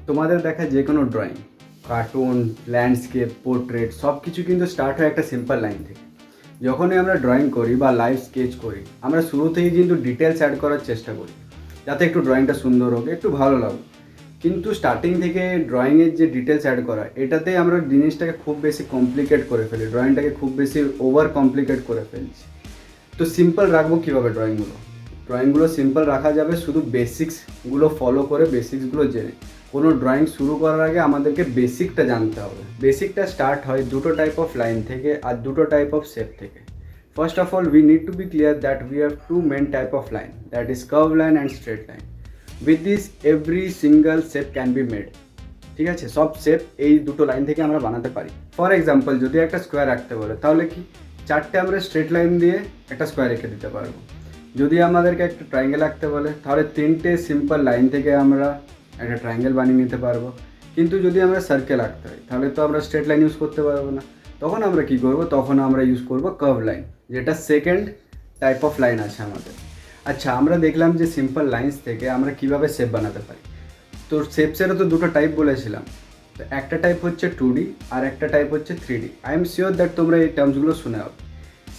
তোমাদের দেখা যে কোনো ড্রয়িং, কার্টুন, ল্যান্ডস্কেপ, পোর্ট্রেট সব কিছু কিন্তু স্টার্ট হয় একটা সিম্পল লাইন থেকে। যখনই আমরা ড্রয়িং করি বা লাইভ স্কেচ করি, আমরা শুরু থেকেই কিন্তু ডিটেলস অ্যাড করার চেষ্টা করি যাতে একটু ড্রয়িংটা সুন্দর হোক, একটু ভালো লাগুক। কিন্তু স্টার্টিং থেকে ড্রয়িংয়ের যে ডিটেলস অ্যাড করা, এটাতে আমরা জিনিসটাকে খুব বেশি কমপ্লিকেট করে ফেলি, ড্রয়িংটাকে খুব বেশি ওভার কমপ্লিকেট করে ফেলছি। তো সিম্পল রাখবো কীভাবে ড্রয়িংগুলো সিম্পল রাখা যাবে শুধু বেসিক্সগুলো ফলো করে, বেসিক্সগুলো জেনে। কোনো ড্রয়িং শুরু করার আগে আমাদেরকে বেসিকটা জানতে হবে। বেসিকটা স্টার্ট হয় দুটো টাইপ অফ লাইন থেকে আর দুটো টাইপ অফ শেপ থেকে। First of all we need to be clear that we have two main type of line, that is curve line and straight line. With this every single shape can be made. ঠিক আছে, সব shape এই দুটো line থেকে আমরা বানাতে পারি। For example, যদি একটা স্কোয়ার আঁকতে বলে তাহলে কি চারটে আমরা স্ট্রেট লাইন দিয়ে একটা স্কোয়ার এঁকে দিতে পারবো। যদি আমাদেরকে একটা ট্রায়াঙ্গেল আঁকতে বলে তাহলে তিনটে সিম্পল লাইন থেকে আমরা একটা ট্রায়াঙ্গেল বানিয়ে নিতে পারবো। কিন্তু যদি আমরা সার্কেল আঁকতে হয় তাহলে তো আমরা স্ট্রেট লাইন ইউজ করতে পারবো না। তখন আমরা কি করব, তখন আমরা ইউজ করব কার্ভ লাইন, যেটা সেকেন্ড টাইপ অফ লাইন আছে আমাদের। আচ্ছা, আমরা দেখলাম যে সিম্পল লাইন্স থেকে আমরা কিভাবে শেপ বানাতে পারি। তো শেপসেরও তো দুটো টাইপ বলেছিলাম। তো একটা টাইপ হচ্ছে 2D আর একটা টাইপ হচ্ছে 3D। I am sure that তোমরা এই টার্মসগুলো শুনে হবে।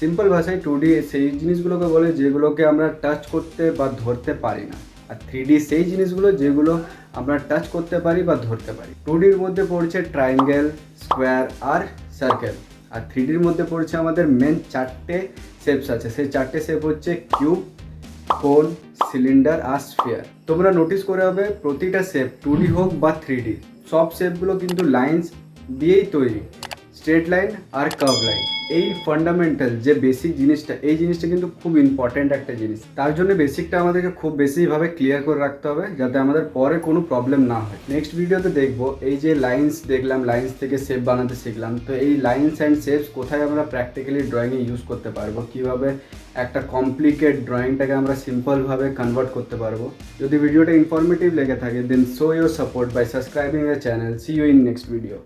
সিম্পল ভাষায় 2D সেই জিনিসগুলোকে বলে যেগুলোকে আমরা টাচ করতে বা ধরতে পারি না, আর 3D সেই জিনিসগুলো যেগুলো আমরা টাচ করতে পারি বা ধরতে পারি। 2Dর মধ্যে পড়ছে ট্রায়াঙ্গেল, স্কোয়ার আর সার্কেল। আর 3Dর মধ্যে পড়ছে আমাদের মেন চারটে শেপস আছে। সেই চারটে শেপ হচ্ছে কিউব, কোন, সিলিন্ডার আর স্ফিয়ার। তোমরা নোটিস করে হবে প্রতিটা শেপ 2D হোক বা 3D, সব শেপগুলো কিন্তু লাইন্স দিয়েই তৈরি, স্ট্রেট লাইন আর কার্ভ লাইন। এই ফান্ডামেন্টাল যে বেসিক জিনিসটা, এই জিনিসটা কিন্তু খুব ইম্পর্ট্যান্ট একটা জিনিস। তার জন্য বেসিকটা আমাদেরকে খুব বেশিভাবে ক্লিয়ার করে রাখতে হবে যাতে আমাদের পরে কোনো প্রবলেম না হয়। নেক্সট ভিডিওতে দেখবো এই যে লাইন্স দেখলাম, লাইন্স থেকে শেপ বানাতে শিখলাম, তো এই লাইন্স অ্যান্ড শেপস কোথায় আমরা প্র্যাকটিক্যালি ড্রয়িংয়ে ইউজ করতে পারবো, কীভাবে একটা কমপ্লিকেট ড্রয়িংটাকে আমরা সিম্পলভাবে কনভার্ট করতে পারবো। যদি ভিডিওটা ইনফরমেটিভ লেগে থাকে then show your support by subscribing the channel. See you in next video.